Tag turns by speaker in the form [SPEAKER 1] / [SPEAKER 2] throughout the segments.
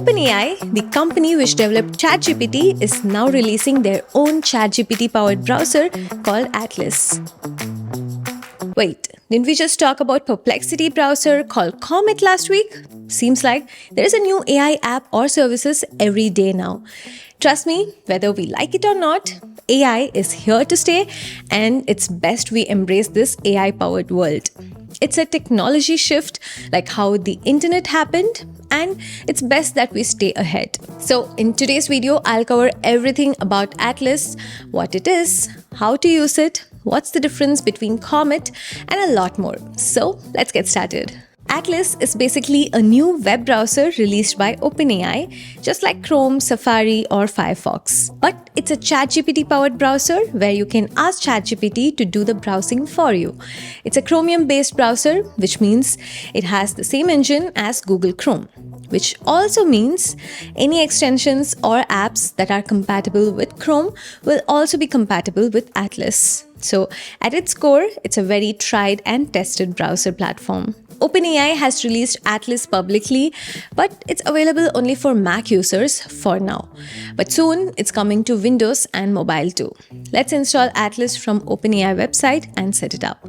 [SPEAKER 1] OpenAI, the company which developed ChatGPT, is now releasing their own ChatGPT-powered browser called Atlas. Wait, didn't we just talk about Perplexity browser called Comet last week? Seems like there is a new AI app or services every day now. Trust me, whether we like it or not, AI is here to stay, and it's best we embrace this AI-powered world. It's a technology shift like how the internet happened, and it's best that we stay ahead. So in today's video, I'll cover everything about Atlas, what it is, how to use it, what's the difference between Comet, and a lot more. So let's get started. Atlas is basically a new web browser released by OpenAI, just like Chrome, Safari, or Firefox. But it's a ChatGPT-powered browser where you can ask ChatGPT to do the browsing for you. It's a Chromium-based browser, which means it has the same engine as Google Chrome, which also means any extensions or apps that are compatible with Chrome will also be compatible with Atlas. So at its core, it's a very tried and tested browser platform. OpenAI has released Atlas publicly, but it's available only for Mac users for now. But soon, it's coming to Windows and mobile too. Let's install Atlas from OpenAI website and set it up.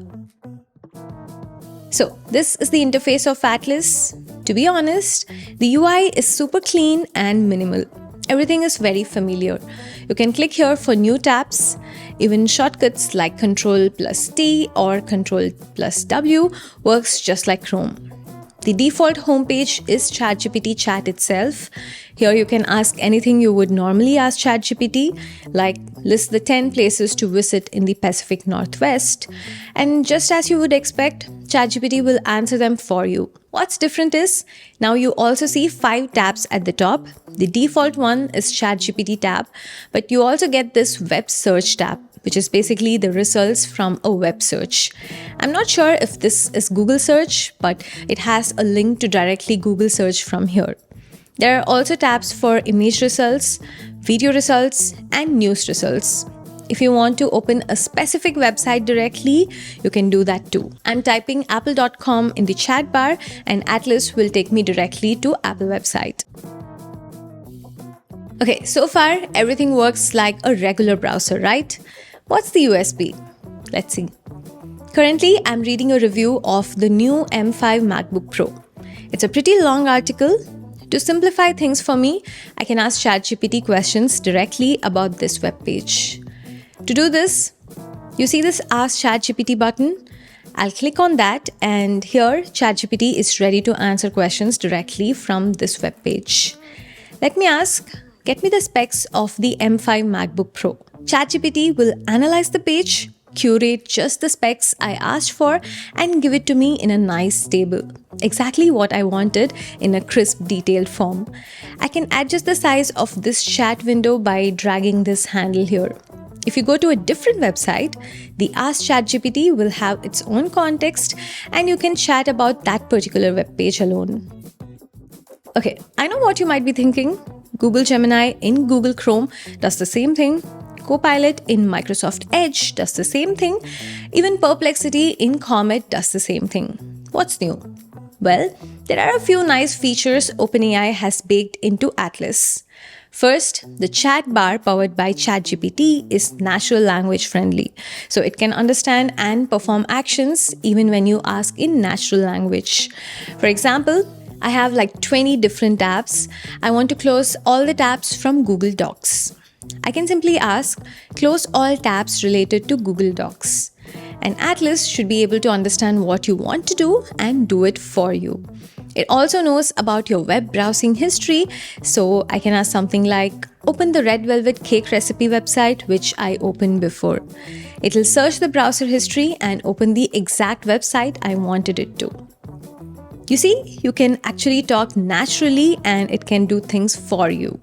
[SPEAKER 1] So this is the interface of Atlas. To be honest, the UI is super clean and minimal. Everything is very familiar. You can click here for new tabs. Even shortcuts like Ctrl+T or Ctrl+W works just like Chrome. The default homepage is ChatGPT chat itself. Here you can ask anything you would normally ask ChatGPT, like list the 10 places to visit in the Pacific Northwest. And just as you would expect, ChatGPT will answer them for you. What's different is, now you also see 5 tabs at the top. The default one is ChatGPT tab, but you also get this web search tab, which is basically the results from a web search. I'm not sure if this is Google search, but it has a link to directly Google search from here. There are also tabs for image results, video results, and news results. If you want to open a specific website directly, you can do that too. I'm typing apple.com in the chat bar, and Atlas will take me directly to Apple website. Okay, so far everything works like a regular browser, right? What's the USP? Let's see. Currently, I'm reading a review of the new M5 MacBook Pro. It's a pretty long article. To simplify things for me, I can ask ChatGPT questions directly about this web page. To do this, you see this Ask ChatGPT button? I'll click on that, and here ChatGPT is ready to answer questions directly from this web page. Let me ask, get me the specs of the M5 MacBook Pro. ChatGPT will analyze the page, curate just the specs I asked for, and give it to me in a nice table. Exactly what I wanted in a crisp, detailed form. I can adjust the size of this chat window by dragging this handle here. If you go to a different website, the Ask ChatGPT will have its own context, and you can chat about that particular web page alone. Okay, I know what you might be thinking. Google Gemini in Google Chrome does the same thing. Copilot in Microsoft Edge does the same thing. Even Perplexity in Comet does the same thing. What's new? Well, there are a few nice features OpenAI has baked into Atlas. First, the chat bar powered by ChatGPT is natural language friendly, so it can understand and perform actions even when you ask in natural language. For example, I have like 20 different tabs. I want to close all the tabs from Google Docs. I can simply ask, close all tabs related to Google Docs. And Atlas should be able to understand what you want to do and do it for you. It also knows about your web browsing history, so I can ask something like, open the red velvet cake recipe website which I opened before. It'll search the browser history and open the exact website I wanted it to. You see, you can actually talk naturally and it can do things for you.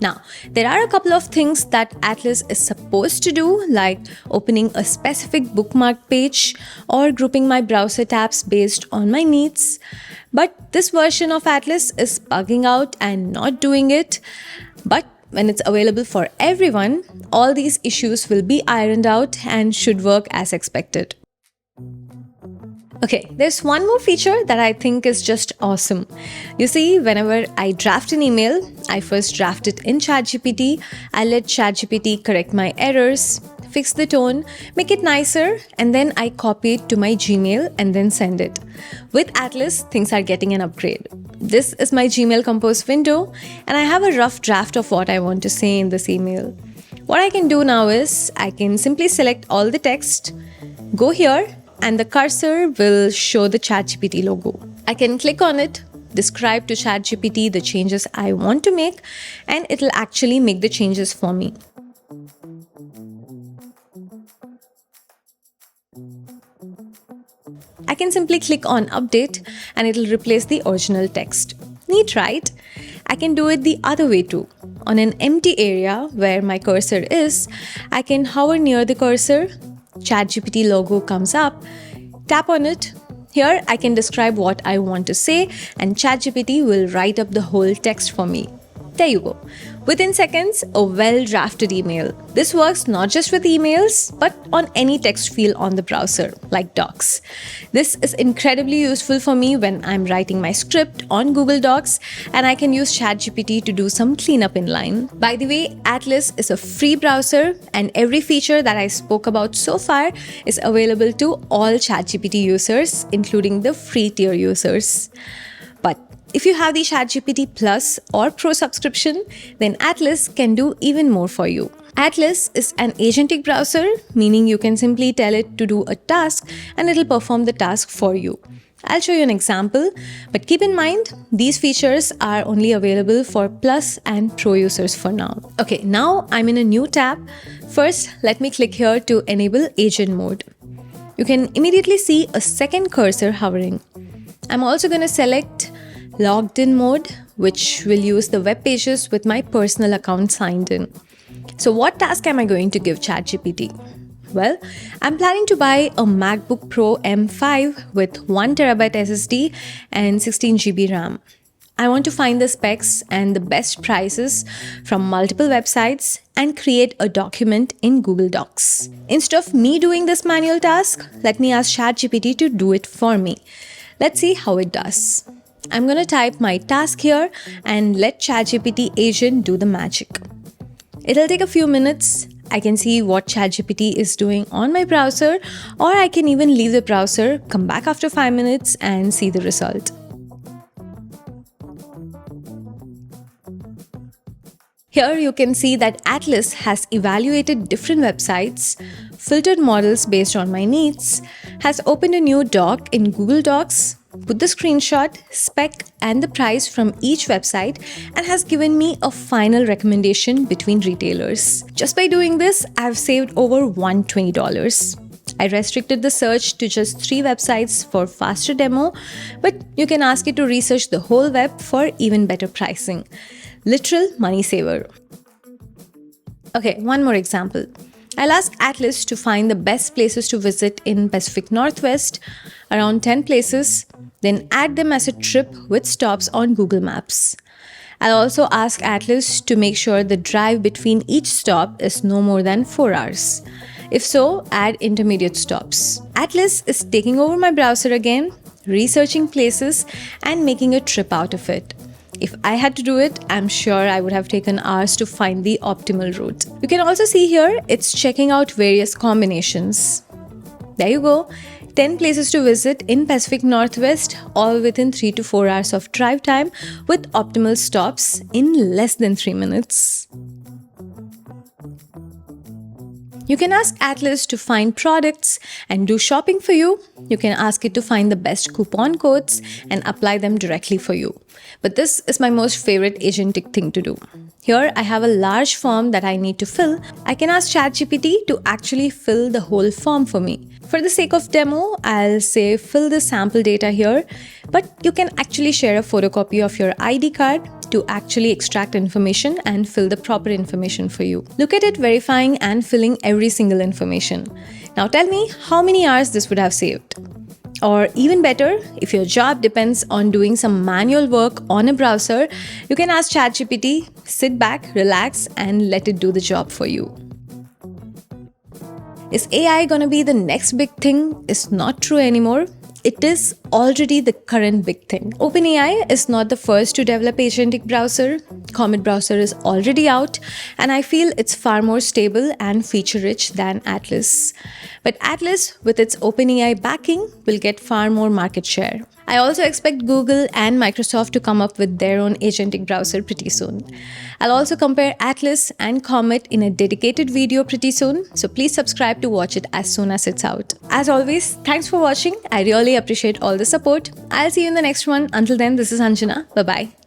[SPEAKER 1] Now, there are a couple of things that Atlas is supposed to do, like opening a specific bookmark page or grouping my browser tabs based on my needs. But this version of Atlas is bugging out and not doing it. But when it's available for everyone, all these issues will be ironed out and should work as expected. Okay, there's one more feature that I think is just awesome. You see, whenever I draft an email, I first draft it in ChatGPT. I let ChatGPT correct my errors, fix the tone, make it nicer, and then I copy it to my Gmail and then send it. With Atlas, things are getting an upgrade. This is my Gmail Compose window, and I have a rough draft of what I want to say in this email. What I can do now is I can simply select all the text, go here, and the cursor will show the ChatGPT logo. I can click on it, describe to ChatGPT the changes I want to make, and it'll actually make the changes for me. I can simply click on update and it'll replace the original text. Neat, right? I can do it the other way too. On an empty area where my cursor is, I can hover near the cursor, ChatGPT logo comes up, tap on it. Here I can describe what I want to say and ChatGPT will write up the whole text for me. There you go. Within seconds, a well-drafted email. This works not just with emails, but on any text field on the browser, like docs. This is incredibly useful for me when I'm writing my script on Google Docs, and I can use ChatGPT to do some cleanup inline. By the way, Atlas is a free browser, and every feature that I spoke about so far is available to all ChatGPT users, including the free tier users. But if you have the ChatGPT Plus or Pro subscription, then Atlas can do even more for you. Atlas is an agentic browser, meaning you can simply tell it to do a task and it'll perform the task for you. I'll show you an example, but keep in mind, these features are only available for Plus and Pro users for now. Okay, now I'm in a new tab. First, let me click here to enable agent mode. You can immediately see a second cursor hovering. I'm also going to select logged in mode, which will use the web pages with my personal account signed in. So what task am I going to give ChatGPT? Well, I'm planning to buy a MacBook Pro M5 with 1TB SSD and 16GB RAM. I want to find the specs and the best prices from multiple websites and create a document in Google Docs. Instead of me doing this manual task, let me ask ChatGPT to do it for me. Let's see how it does. I'm going to type my task here and let ChatGPT agent do the magic. It'll take a few minutes. I can see what ChatGPT is doing on my browser, or I can even leave the browser, come back after 5 minutes and see the result. Here you can see that Atlas has evaluated different websites, filtered models based on my needs, has opened a new doc in Google Docs, put the screenshot, spec, and the price from each website, and has given me a final recommendation between retailers. Just by doing this, I've saved over $120. I restricted the search to just 3 websites for faster demo, but you can ask it to research the whole web for even better pricing. Literal money saver. Okay, one more example. I'll ask Atlas to find the best places to visit in Pacific Northwest, around 10 places, then add them as a trip with stops on Google Maps. I'll also ask Atlas to make sure the drive between each stop is no more than 4 hours. If so, add intermediate stops. Atlas is taking over my browser again, researching places, and making a trip out of it. If I had to do it, I'm sure I would have taken hours to find the optimal route. You can also see here, it's checking out various combinations. There you go. 10 places to visit in Pacific Northwest, all within 3 to 4 hours of drive time with optimal stops in less than 3 minutes. You can ask Atlas to find products and do shopping for you. You can ask it to find the best coupon codes and apply them directly for you. But this is my most favorite agentic thing to do. Here I have a large form that I need to fill. I can ask ChatGPT to actually fill the whole form for me. For the sake of demo, I'll say fill the sample data here, but you can actually share a photocopy of your ID card to actually extract information and fill the proper information for you. Look at it verifying and filling every single information. Now tell me how many hours this would have saved. Or even better, if your job depends on doing some manual work on a browser, you can ask ChatGPT, sit back, relax, and let it do the job for you. Is AI gonna be the next big thing? It's not true anymore. it is already the current big thing. OpenAI is not the first to develop Agentic browser. Comet browser is already out, and I feel it's far more stable and feature-rich than Atlas. But Atlas, with its OpenAI backing, will get far more market share. I also expect Google and Microsoft to come up with their own agentic browser pretty soon. I'll also compare Atlas and Comet in a dedicated video pretty soon, so please subscribe to watch it as soon as it's out. As always, thanks for watching. I really appreciate all the support. I'll see you in the next one. Until then, this is Anjana. Bye-bye.